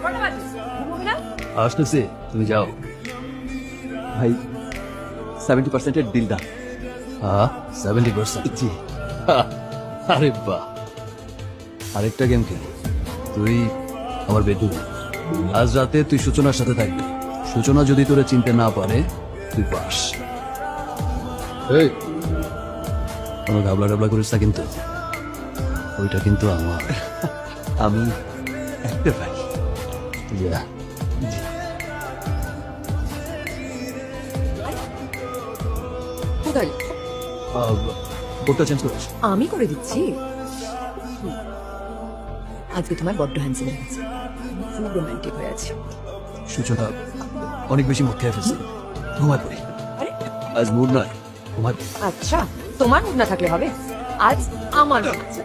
কটা বাজে? ঘুমোবি না? আসতেছি, তুমি যাও। ভাই 70% ডিল ডান। হ্যাঁ 70%? জি। আরে বাহ, আরেকটা গেম খেলি। তুই আমার বেডরুম, আজ রাতে তুই সূচনার সাথে থাকবি। সূচনা যদি তোরে চিনতে না পারে, তুই পাস। এই, কোনো ঘাবলা টাবলা করিস না কিন্তু, ওইটা কিন্তু আমার। আমি একটা ভাই। যা। কোথায়? বোর্ডটা চেঞ্জ করিস। আমি করে দিচ্ছি। আজকে তোমার বড্ড হ্যান্ডসাম হয়েছে, খুব রোমান্টিক হয়ে আছে। সূচনা অনেক বেশি মুখ খেয়ে ফেলছে, ঘুমায় পড়ি। আরে আজ মুড নয়, ঘুমায় পড়ি। আচ্ছা, তোমার মুড না থাকলে হবে, আজ আমার mood আছে।